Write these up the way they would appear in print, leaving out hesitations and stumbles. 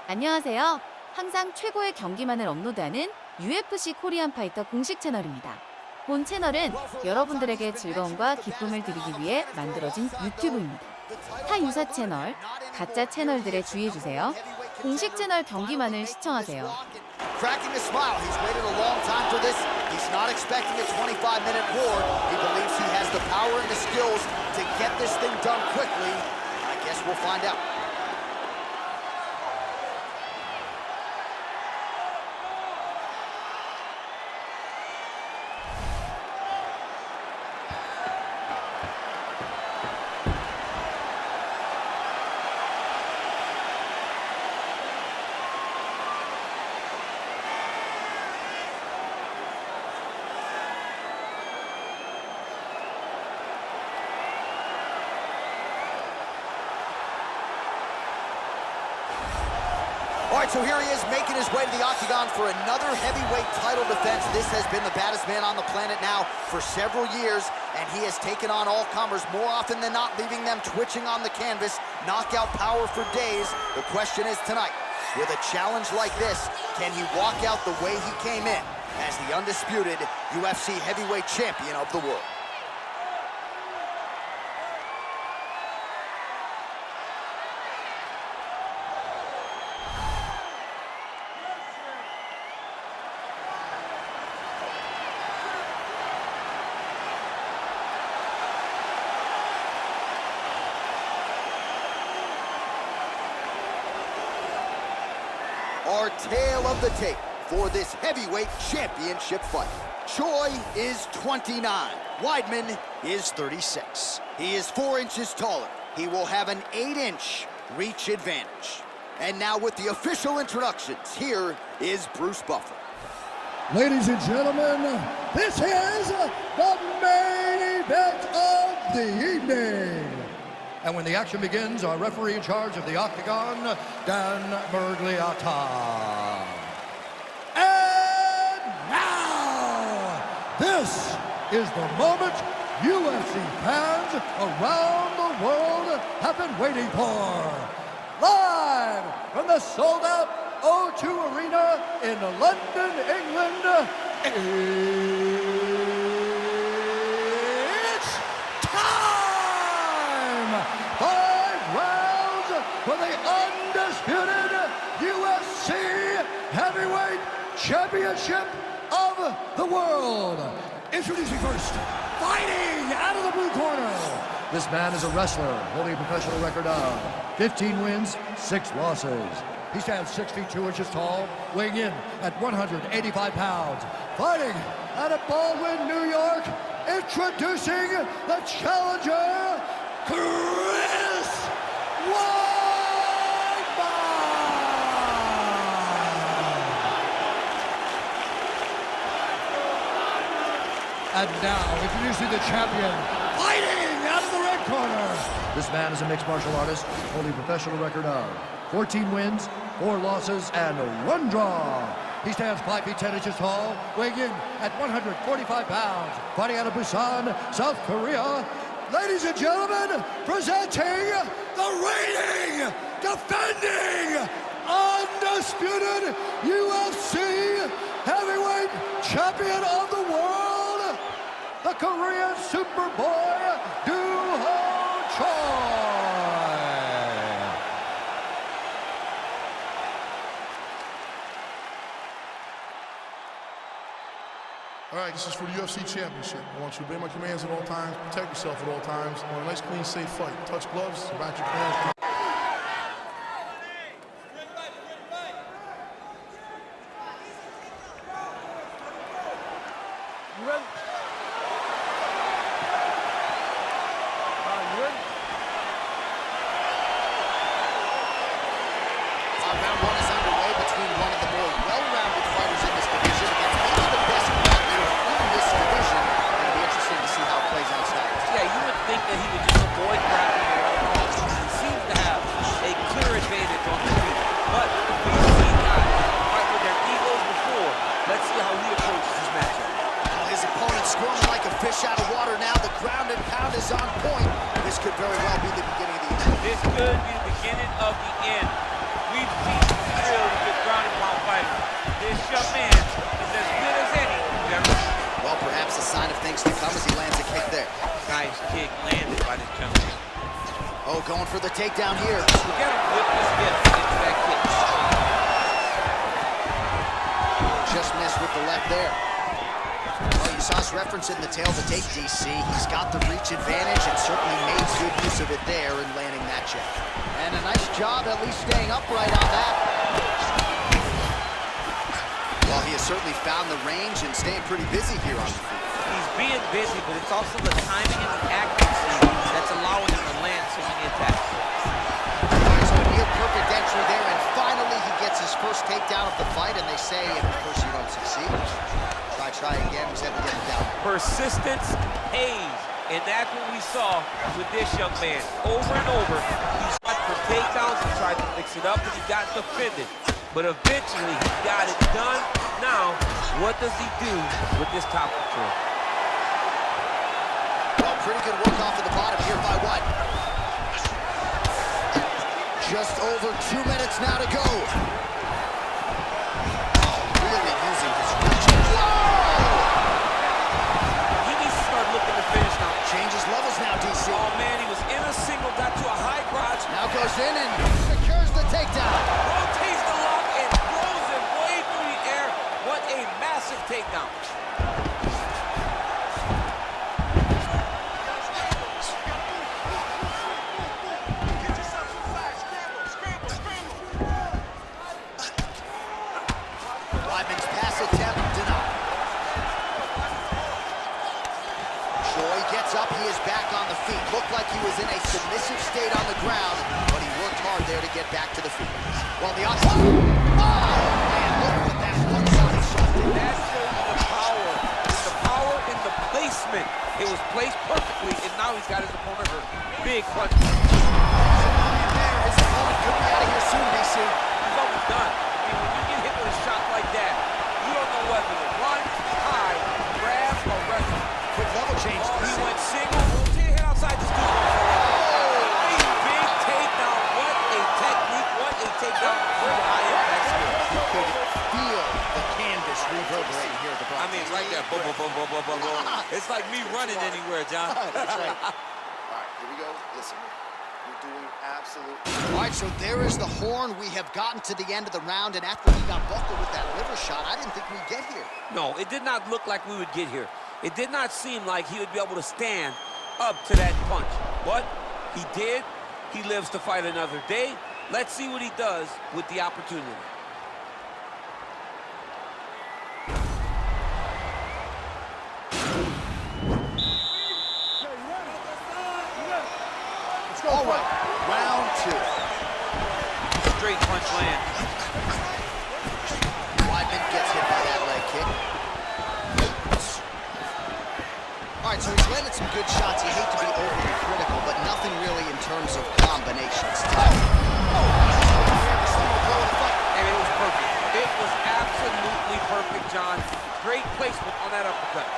안녕하세요. 항상 최고의 경기만을 업로드하는 UFC 코리안파이터 공식 채널입니다. 본 채널은 여러분들에게 즐거움과 기쁨을 드리기 위해 만들어진 유튜브입니다. 타 유사 채널, 가짜 채널들에 주의해주세요. 공식 채널 경기만을 시청하세요. Cracking a smile. He's waited a long time for this. He's not expecting a 25-minute war. He believes he has the power and the skills to get this thing done quickly. I guess we'll find out. All right, so here he is making his way to the octagon for another heavyweight title defense. This has been the baddest man on the planet now for several years, and he has taken on all comers more often than not, leaving them twitching on the canvas. Knockout power for days. The question is tonight, with a challenge like this, can he walk out the way he came in as the undisputed UFC heavyweight champion of the world? Our tale of the tape for this heavyweight championship fight. Choi is 29. Weidman is 36. He is 4 inches taller. He will have an 8-inch reach advantage. And now with the official introductions, here is Bruce Buffer. Ladies and gentlemen, this is the main event of the evening. And when the action begins, our referee in charge of the octagon, Dan Miragliotta. And now, this is the moment UFC fans around the world have been waiting for. Live from the sold-out O2 Arena in London, England, it's time! 5 rounds for the undisputed UFC Heavyweight Championship of the world. Introducing first, fighting out of the blue corner. This man is a wrestler holding a professional record of 15 wins, 6 losses. He stands 6 feet 2 inches tall, weighing in at 185 pounds. Fighting out of Baldwin, New York, introducing the challenger, Chris Waidman! And now, introducing the champion, fighting out of the red corner. This man is a mixed martial artist, holding a professional record of 14 wins, 4 losses, and 1 draw. He stands 5 feet 10 inches tall, weighing in at 145 pounds. Fighting out of Busan, South Korea. Ladies and gentlemen, presenting the reigning, defending, undisputed UFC heavyweight champion of the world, the Korean Superboy, Doo-Ho Choi. All right, this is for the UFC Championship. I want you to obey my commands at all times, protect yourself at all times. I want a nice, clean, safe fight. Touch gloves, about your pants. Round 1 is underway between one of the more well-rounded fighters in this division against one of the best grappler in this division. It'll be interesting to see how it plays out styles. Yeah, you would think that he would just avoid grappling at all costs. He seems to have a clear advantage on the feet. But we've seen guys fight with their egos before. Let's see how he approaches this matchup. His opponent squirming like a fish out of water now. The ground and pound is on point. This could very well be the beginning of the end. This could be the beginning of the end. We've seen going for the takedown here. Look at him whip his hip into that kick. Just missed with the left there. Well, you saw us referencing the tail to take, DC. He's got the reach advantage and certainly made good use of it there in landing that check. And a nice job at least staying upright on that. Well, he has certainly found the range and staying pretty busy here on the feet. He's being busy, but it's also the timing and the accuracy that's allowing him to land so many attacks. So a near perfect entry there, and finally he gets his first takedown of the fight, and they say if of course you don't succeed, try again, was able to get him down. Persistence pays, and that's what we saw with this young man. Over and over, he tried for takedowns, he tried to mix it up, and he got defended. But eventually, he got it done. Now, what does he do with this top control? Well, pretty good work off of the bottom here by White. Just over 2 minutes now to go. Really using his reach. He needs to start looking to finish now. Changes levels now, DC. Oh, man, he was in a single, got to a high crotch. Now goes in and secures the takedown. Rotates the lock and throws him way through the air. What a massive takedown. Weidman's pass attempt denied. Joy gets up, he is back on the feet. Looked like he was in a submissive state on the ground, but he worked hard there to get back to the feet. Well, the option. Oh, man, look at that one-sided shot. That shows the power in the placement. It was placed perfectly, and now he's got his opponent hurt. Big punch. His opponent could be out of here soon, DC. He's almost done. I mean, when you get hit with a shot like that, you don't know whether to run, hide, grab, or wrestle. Quick level change. He went single, rotate head outside this dude. Big takedown. What a technique. What a takedown. Very high impact skill. You could feel the canvas reverberating here at the I Bronx. mean, right there. Boom, boom, boom, boom, boom, boom, boom. It's like me running anywhere, John. That's right. All right, here we go. Listen, you're doing absolutely. All right, so there is the horn. We have gotten to the end of the round, and after he got buckled with that liver shot, I didn't think we'd get here. No, it did not look like we would get here. It did not seem like he would be able to stand up to that punch. But he did. He lives to fight another day. Let's see what he does with the opportunity. All right, round two. Straight punch land. Weidman gets hit by that leg kick. All right, so he's landed some good shots. You hate to be overly critical, but nothing really in terms of combinations. And it was perfect. It was absolutely perfect, John. Great placement on that uppercut.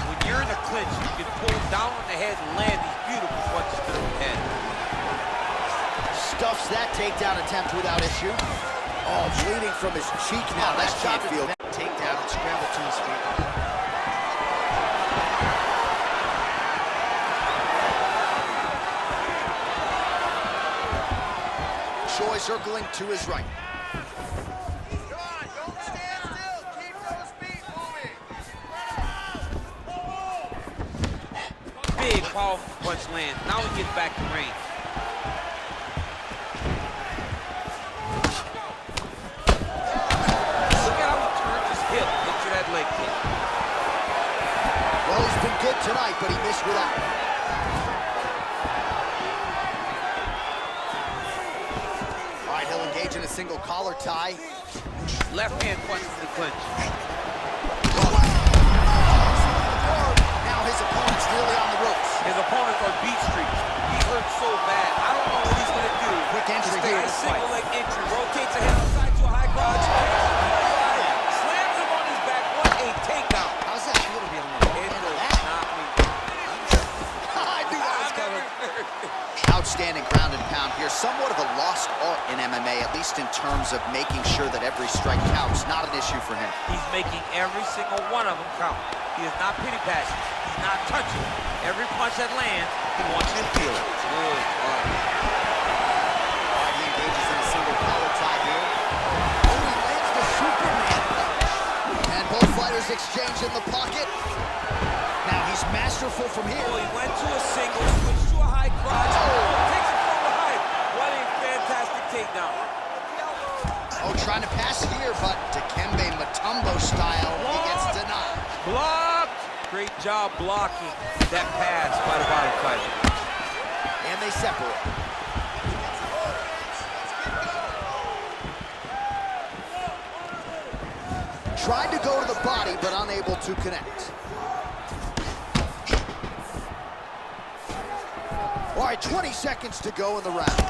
When you're in a clinch, you can pull down on the head and land these beautiful punches to the head. Stuffs that takedown attempt without issue. Oh, bleeding from his cheek now. That can't feel. Takedown and scramble to his feet. Choi circling to his right. Don't stand still. Keep those feet moving. Big, powerful punch lands. Now he gets back to range. Look at how he turns his hip into that leg kick. Well, he's been good tonight, but he missed without. All right, he'll engage in a single collar tie. Left hand punch to the clinch. Now his opponent's really on the ropes. His opponent's on beat streak. He hurt so bad. I don't know what he's going to do. Quick entry Stay here in in a this single fight. leg entry. Rotates the head outside to a high crotch. Slams him on his back. What a takedown. How's that feel to be able to It handle does that? not mean. I knew that was coming. Outstanding ground and pound here. Somewhat of a lost art in MMA, at least in terms of making sure that every strike counts. Not an issue for him. He's making every single one of them count. He is not pity patting. He's not touching. Every punch that lands, he wants you to feel it. Good. He engages in a single collar tie here. Oh, he lands the Superman punch. And both fighters exchange in the pocket. Now he's masterful from here. Oh, he went to a single, switched to a high crotch. Oh, takes it from behind. What a fantastic takedown. Oh, trying to pass here, but Dikembe Mutombo style, he gets denied. Blocked. Great job blocking that pass by the body fighter. And they separate. Tried to go to the body, but unable to connect. All right, 20 seconds to go in the round.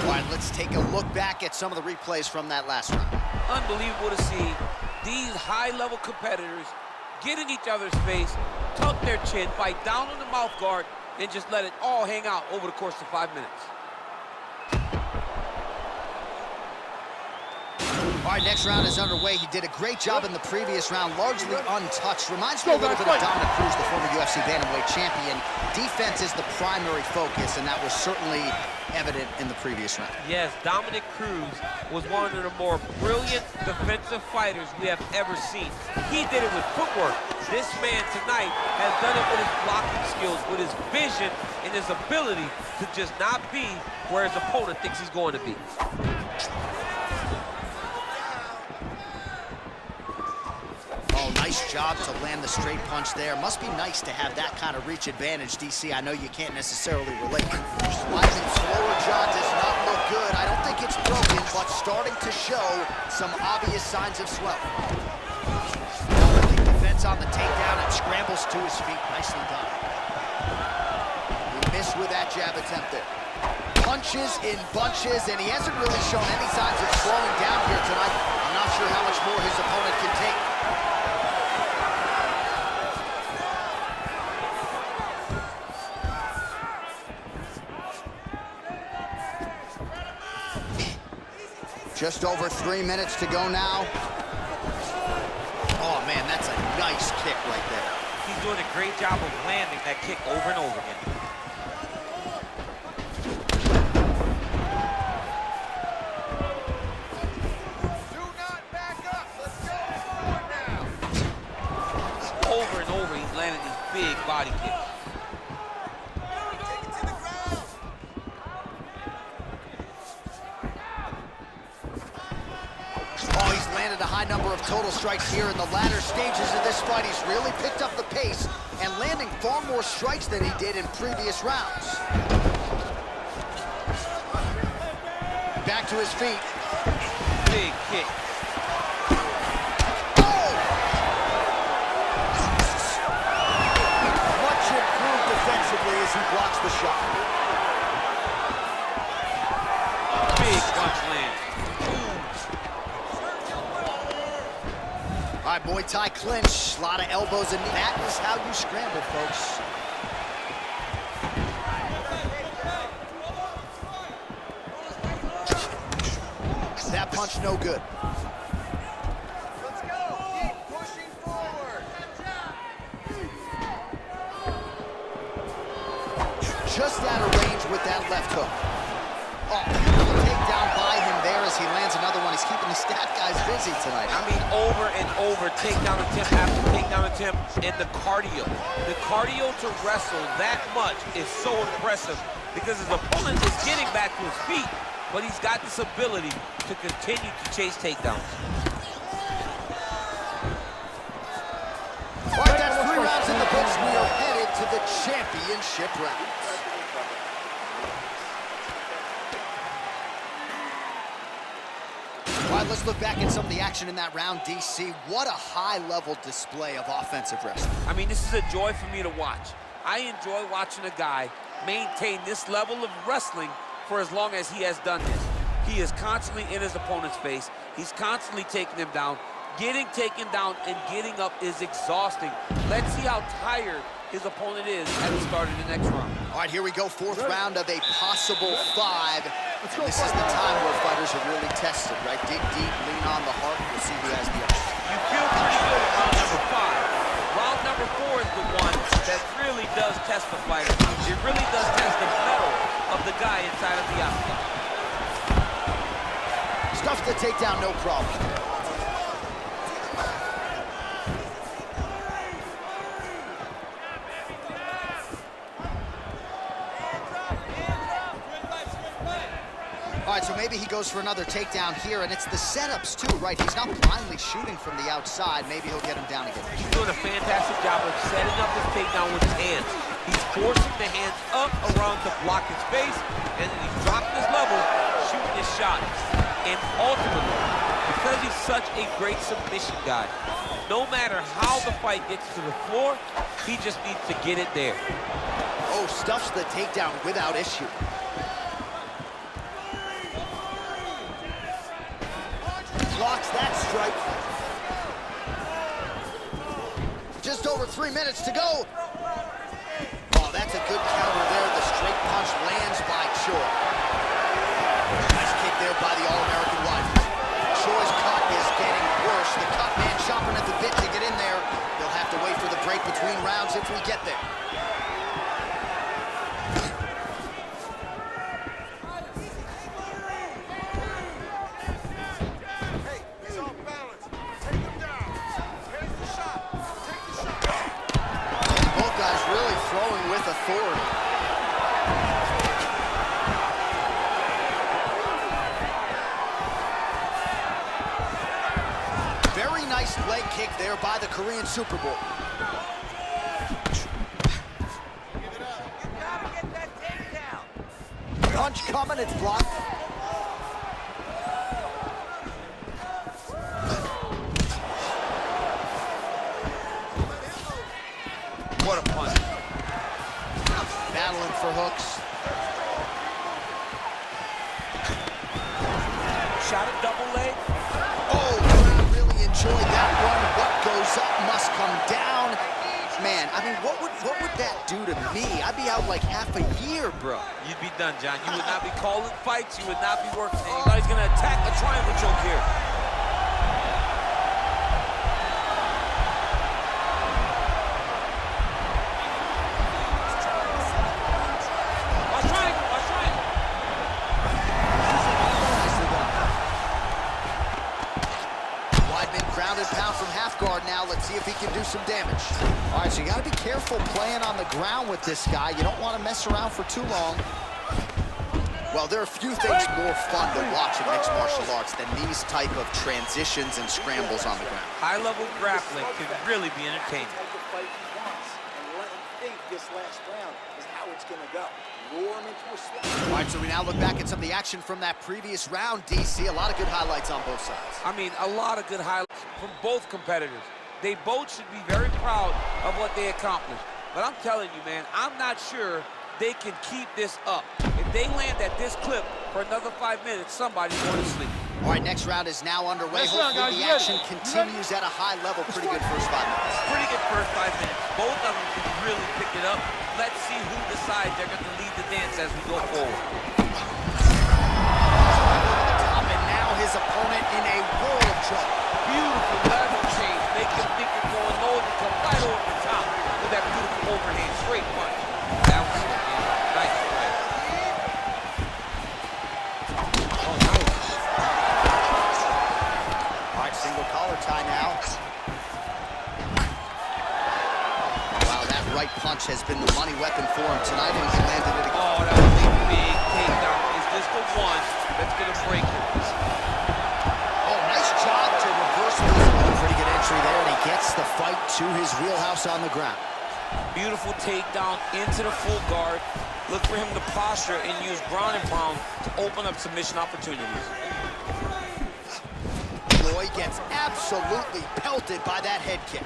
All right, let's take a look back at some of the replays from that last round. Unbelievable to see these high-level competitors get in each other's face, tuck their chin, bite down on the mouth guard, and just let it all hang out over the course of 5 minutes. All right, next round is underway. He did a great job in the previous round, largely untouched. Reminds me a little bit of Dominic Cruz, the former UFC bantamweight champion. Defense is the primary focus, and that was certainly evident in the previous round. Yes, Dominic Cruz was one of the more brilliant defensive fighters we have ever seen. He did it with footwork. This man tonight has done it with his blocking skills, with his vision, and his ability to just not be where his opponent thinks he's going to be. Oh, nice job to land the straight punch there. Must be nice to have that kind of reach advantage, DC. I know you can't necessarily relate. Weidman's lower jaw does not look good. I don't think it's broken, but starting to show some obvious signs of swelling. Defense on the takedown and scrambles to his feet. Nicely done. He missed with that jab attempt there. Punches in bunches, and he hasn't really shown any signs of slowing down here tonight. I'm not sure how much more his opponent can take. Just over 3 minutes to go now. Oh, man, that's a nice kick right there. He's doing a great job of landing that kick over and over again. Do not back up. Let's go forward now. Over and over, he's landing these big body kicks. Take it to the ground. Oh, he's landed a high number of total strikes here in the latter stages of this fight. He's really picked up the pace and landing far more strikes than he did in previous rounds. Back to his feet. Big kick. Oh! Much improved defensively as he blocks the shot. Big punch lands. All right, Muay Thai clinch, a lot of elbows, and that is how you scramble, folks. That punch no good. Let's go. Keep pushing forward. Just out of range with that left hook. Oh, beautiful takedown by him there as he lands another one. He's keeping the stat guys busy tonight. I mean, over and over, takedown attempt after takedown attempt, and the cardio. The cardio to wrestle that much is so impressive because his opponent is getting back to his feet, but he's got this ability to continue to chase takedowns. All right, that's 3 rounds in the books. We are headed to the championship rounds. All right, let's look back at some of the action in that round, DC. What a high-level display of offensive wrestling. I mean, this is a joy for me to watch. I enjoy watching a guy maintain this level of wrestling for as long as he has done this. He is constantly in his opponent's face. He's constantly taking him down. Getting taken down and getting up is exhausting. Let's see how tired his opponent is at the start of the next round. All right, here we go, fourth round of a possible 5. And this is the time where fighters are really tested, right? Dig deep, lean on the heart. We'll see who has the edge. You feel pretty good at round number 5. Round number 4 is the one that really does test the fighter. It really does test the mettle of the guy inside of the octagon. Stuffs the takedown, no problem. All right, so maybe he goes for another takedown here, and it's the setups too, right? He's not blindly shooting from the outside. Maybe he'll get him down again. He's doing a fantastic job of setting up his takedown with his hands. He's forcing the hands up around to block his face, and then he's dropping his level, shooting his shot. And ultimately, because he's such a great submission guy, no matter how the fight gets to the floor, he just needs to get it there. Oh, stuffs the takedown without issue. Blocks that strike. Just over 3 minutes to go. Oh, that's a good counter there. The straight punch lands by Choi. Nice kick there by the All-American Waidman. Choi's cut is getting worse. The cut man chomping at the bit to get in there. They'll have to wait for the break between rounds if we get there. Authority. Very nice leg kick there by the Korean Super Bowl. Punch coming, it's blocked. What a punch. Battling for hooks. Shot a double leg. Oh, I really enjoyed that one. What goes up must come down. Man, I mean, what would that do to me? I'd be out like half a year, bro. You'd be done, John. You would not be calling fights. You would not be working. Anybody's gonna attack a triangle choke here. Pound from half guard now. Let's see if he can do some damage. All right, so you got to be careful playing on the ground with this guy. You don't want to mess around for too long. Well, there are few things more fun to watch in mixed martial arts than these type of transitions and scrambles on the ground. High-level grappling can really be entertaining. This last round is how it's going to go. Lure him into a split. All right, so we now look back at some of the action from that previous round, DC. A lot of good highlights on both sides. I mean, a lot of good highlights from both competitors. They both should be very proud of what they accomplished. But I'm telling you, man, I'm not sure they can keep this up. If they land at this clip for another 5 minutes, somebody's going to sleep. All right, next round is now underway. Hopefully the action continues at a high level. Pretty good first 5 minutes. Pretty good first 5 minutes. Both of them can really pick it up. Let's see who decides they're going to lead the dance as we go forward. Top, and now his opponent in a world of trouble. Beautiful level change. Make him think you're going low and come right over the top with that beautiful overhand straight punch. That was nice. Single collar tie now. Wow, that right punch has been the money weapon for him tonight, and he landed it again. Oh, that was a big takedown. Is this the one that's going to break him? Oh, nice job to reverse this. Pretty good entry there, and he gets the fight to his wheelhouse on the ground. Beautiful takedown into the full guard. Look for him to posture and use ground and pound to open up submission opportunities. Roy gets absolutely pelted by that head kick.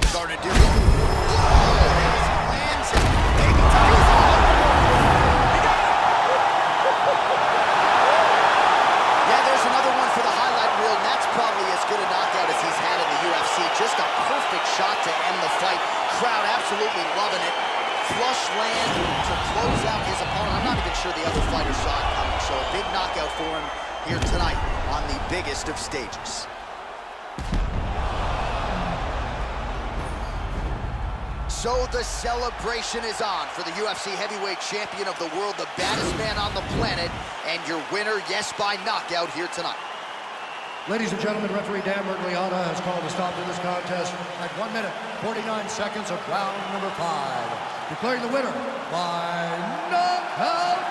Starting to do it. Lands it. Maybe ties it. to end the fight. Crowd absolutely loving it. Flush land to close out his opponent. I'm not even sure the other fighter saw it coming. So a big knockout for him here tonight on the biggest of stages. So the celebration is on for the UFC heavyweight champion of the world, the baddest man on the planet, and your winner, yes, by knockout here tonight. Ladies and gentlemen, referee Dan Mergliata has called a stop to this contest at 1 minute, 49 seconds of round number 5. Declaring the winner by knockout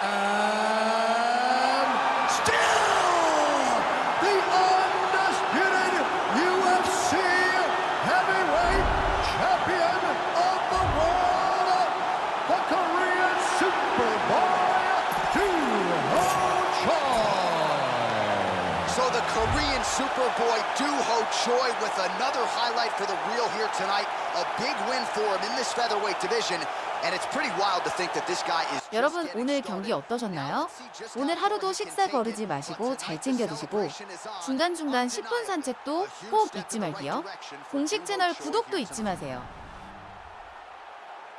and still the undisputed UFC heavyweight champion of the world, the Korean Superboy, So the Korean Superboy Do-Ho Choi with another highlight for the real here tonight. A big win for him in this featherweight division. And it's pretty wild to think that this guy is. 여러분 오늘 경기 어떠셨나요? 오늘 하루도 식사 거르지 마시고 잘 챙겨 드시고 중간중간 10분 산책도 꼭 잊지 말기요. 공식 채널 구독도 잊지 마세요.